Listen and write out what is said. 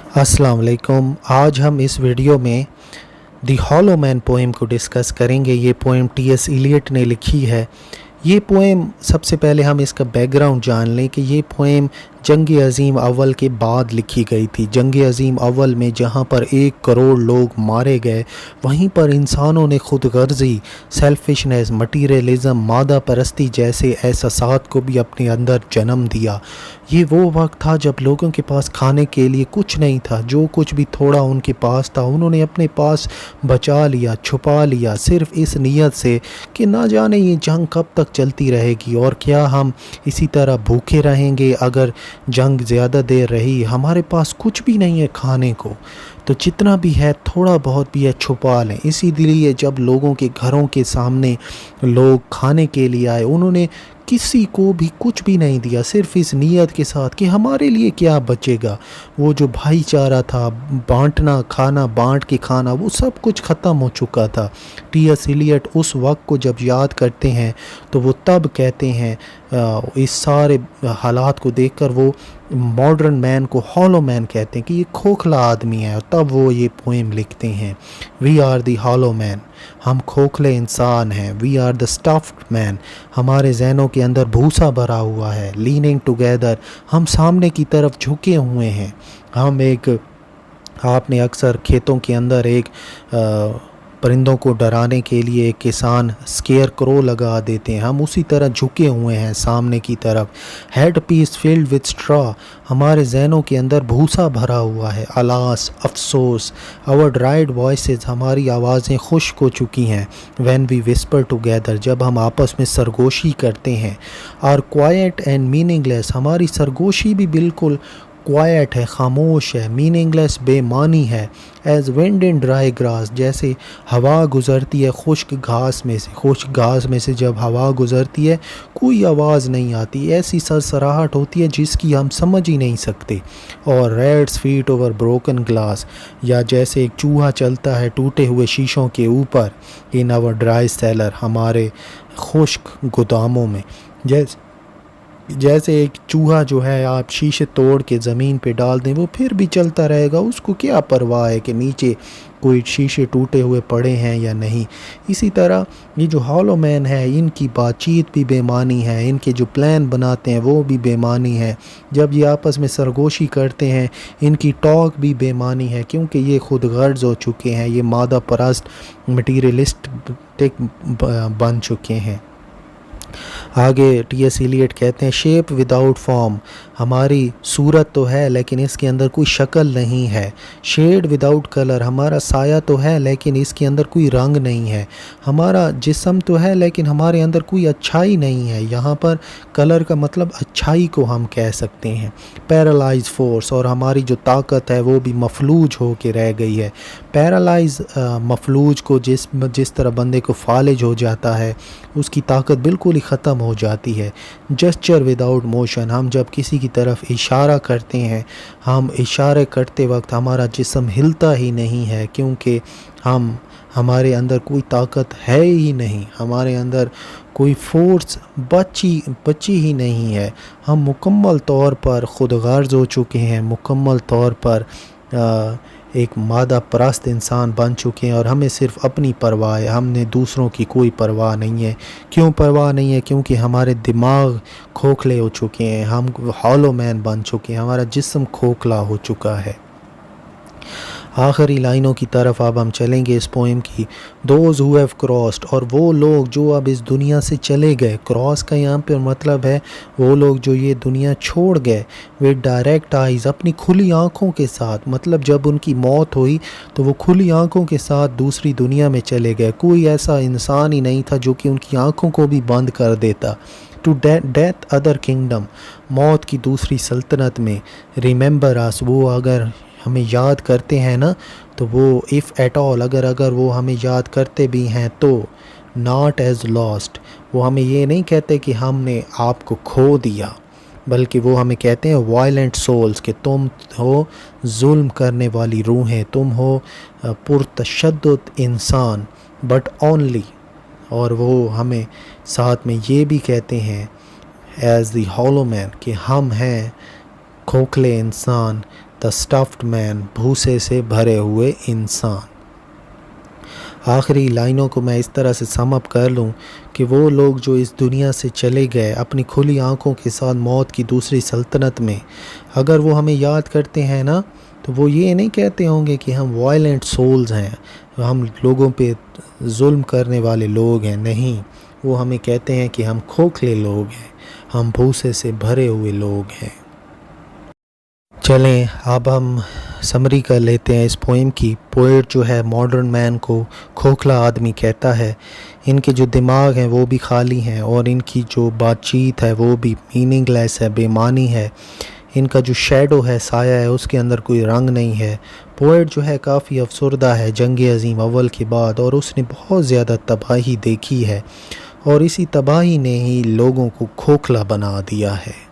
अस्सलाम वालेकुम। आज हम इस वीडियो में दी हॉलो मैन पोएम को डिस्कस करेंगे। ये पोएम टी.एस. इलियट ने लिखी है। ये पोएम, सबसे पहले हम इसका बैकग्राउंड जान लें कि ये पोएम जंग अज़ीम अव्वल के बाद लिखी गई थी। जंग अज़ीम अव्वल में जहाँ पर 1 करोड़ लोग मारे गए, वहीं पर इंसानों ने खुद गर्जी, सेल्फिशनेस, मटीरियलिज़म, मादा परस्ती जैसे एहसासात को भी अपने अंदर जन्म दिया। ये वो वक्त था जब लोगों के पास खाने के लिए कुछ नहीं था। जो कुछ भी थोड़ा उनके पास था उन्होंने अपने पास बचा लिया, छुपा लिया, सिर्फ़ इस नीयत से कि ना जाने ये जंग कब तक चलती रहेगी और क्या हम इसी तरह भूखे रहेंगे। अगर जंग ज़्यादा देर रही, हमारे पास कुछ भी नहीं है खाने को, तो जितना भी है थोड़ा बहुत भी है छुपा लें। इसीलिए जब लोगों के घरों के सामने लोग खाने के लिए आए, उन्होंने किसी को भी कुछ भी नहीं दिया, सिर्फ इस नीयत के साथ कि हमारे लिए क्या बचेगा। वो जो भाईचारा था, बांटना, खाना बांट के खाना, वो सब कुछ ख़त्म हो चुका था। टी.एस. इलियट उस वक्त को जब याद करते हैं तो वो तब कहते हैं, इस सारे हालात को देखकर वो मॉडर्न मैन को हॉलो मैन कहते हैं कि ये खोखला आदमी है। और तब वो ये पोएम लिखते हैं, we are the hollow men, हम खोखले इंसान हैं। We are the stuffed men, हमारे जहनों के अंदर भूसा भरा हुआ है। लीनिंग टुगेदर, हम सामने की तरफ झुके हुए हैं। हम एक, आपने अक्सर खेतों के अंदर एक परिंदों को डराने के लिए एक किसान स्केयर क्रो लगा देते हैं, हम उसी तरह झुके हुए हैं सामने की तरफ। Headpiece filled with straw, हमारे जहनों के अंदर भूसा भरा हुआ है। अलास, अफसोस, आवर ड्राइड वॉइसेस, हमारी आवाज़ें खुश्क हो चुकी हैं। व्हेन वी विस्पर टुगेदर, जब हम आपस में सरगोशी करते हैं। आर क्वाइट एंड मीनिंगलेस, हमारी सरगोशी भी बिल्कुल क्वाइट है, खामोश है। मीनिंगलेस, बेमानी है। As wind in dry grass, जैसे हवा गुज़रती है खुश्क घास में से। खुश्क घास में से जब हवा गुज़रती है कोई आवाज़ नहीं आती, ऐसी सरसराहट होती है जिसकी हम समझ ही नहीं सकते। और rats feet over broken glass, या जैसे एक चूहा चलता है टूटे हुए शीशों के ऊपर। इन आवर ड्राई सेलर, हमारे खुश्क गोदामों में। जैसे एक चूहा जो है, आप शीशे तोड़ के ज़मीन पे डाल दें, वो फिर भी चलता रहेगा, उसको क्या परवाह है कि नीचे कोई शीशे टूटे हुए पड़े हैं या नहीं। इसी तरह ये जो हॉलो मैन है, इनकी बातचीत भी बेमानी है, इनके जो प्लान बनाते हैं वो भी बेमानी है। जब ये आपस में सरगोशी करते हैं, इनकी टॉक भी बेमानी है, क्योंकि ये खुद गर्ज हो चुके हैं, ये मादा परस्त मटीरियलिस्टिक बन चुके हैं। आगे टी.एस. इलियट कहते हैं, शेप विदाउट फॉर्म, हमारी सूरत तो है लेकिन इसके अंदर कोई शक्ल नहीं है। शेड विदाउट कलर, हमारा साया तो है लेकिन इसके अंदर कोई रंग नहीं है। हमारा जिस्म तो है लेकिन हमारे अंदर कोई अच्छाई नहीं है। यहाँ पर कलर का मतलब अच्छाई को हम कह सकते हैं। पैरालाइज फोर्स, और हमारी जो ताकत है वो भी मफलूज हो के रह गई है। पैरालाइज मफलूज को जिस तरह बंदे को फालिज हो जाता है, उसकी ताकत बिल्कुल ही ख़त्म हो जाती है। जेस्चर विदाउट मोशन, हम जब किसी की तरफ इशारा करते हैं, हम इशारे करते वक्त हमारा जिस्म हिलता ही नहीं है, क्योंकि हमारे अंदर कोई ताकत है ही नहीं, हमारे अंदर कोई फोर्स बची ही नहीं है। हम मुकम्मल तौर पर खुद गर्ज हो चुके हैं, मुकम्मल तौर पर एक मादा परस्त इंसान बन चुके हैं, और हमें सिर्फ़ अपनी परवाह है, हमने दूसरों की कोई परवाह नहीं है। क्यों परवाह नहीं है? क्योंकि हमारे दिमाग खोखले हो चुके हैं, हम हॉलो मैन बन चुके हैं, हमारा जिस्म खोखला हो चुका है। आखिरी लाइनों की तरफ अब हम चलेंगे इस पोएम की। दोज़ हु हैव क्रॉस्ड, और वो लोग जो अब इस दुनिया से चले गए। क्रॉस का यहाँ पे मतलब है वो लोग जो ये दुनिया छोड़ गए। विद डायरेक्ट आइज़, अपनी खुली आँखों के साथ, मतलब जब उनकी मौत हुई तो वो खुली आँखों के साथ दूसरी दुनिया में चले गए। कोई ऐसा इंसान ही नहीं था जो कि उनकी आँखों को भी बंद कर देता। टू डेथ अदर किंगडम, मौत की दूसरी सल्तनत में। रिमेंबर अस, वो अगर हमें याद करते हैं ना, तो वो इफ़ एट ऑल, अगर वो हमें याद करते भी हैं तो नॉट एज लॉस्ट, वो हमें ये नहीं कहते कि हमने आपको खो दिया, बल्कि वो हमें कहते हैं वायलेंट सोल्स, कि तुम हो जुल्म करने वाली रूहें, तुम हो पुरतशद्दुद इंसान, बट ओनली। और वो हमें साथ में ये भी कहते हैं एज द हॉलो मैन, कि हम हैं खोखले इंसान, دا اسٹفڈ مین، بھوسے سے بھرے ہوئے انسان۔ آخری لائنوں کو میں اس طرح سے سم اپ کر لوں کہ وہ لوگ جو اس دنیا سے چلے گئے اپنی کھلی آنکھوں کے ساتھ موت کی دوسری سلطنت میں، اگر وہ ہمیں یاد کرتے ہیں نا، تو وہ یہ نہیں کہتے ہوں گے کہ ہم وائلنٹ سولز ہیں، ہم لوگوں پہ ظلم کرنے والے لوگ ہیں، نہیں، وہ ہمیں کہتے ہیں کہ ہم کھوکھلے لوگ ہیں، ہم بھوسے سے بھرے ہوئے لوگ ہیں۔ چلیں اب ہم سمری کر لیتے ہیں اس پوئم کی۔ پوئٹ جو ہے ماڈرن مین کو کھوکھلا آدمی کہتا ہے، ان کے جو دماغ ہیں وہ بھی خالی ہیں، اور ان کی جو بات چیت ہے وہ بھی میننگ لیس ہے، بے معنی ہے، ان کا جو شیڈو ہے، سایہ ہے، اس کے اندر کوئی رنگ نہیں ہے۔ پوئٹ جو ہے کافی افسردہ ہے جنگ عظیم اول کے بعد، اور اس نے بہت زیادہ تباہی دیکھی ہے، اور اسی تباہی نے ہی لوگوں کو کھوکھلا بنا دیا ہے۔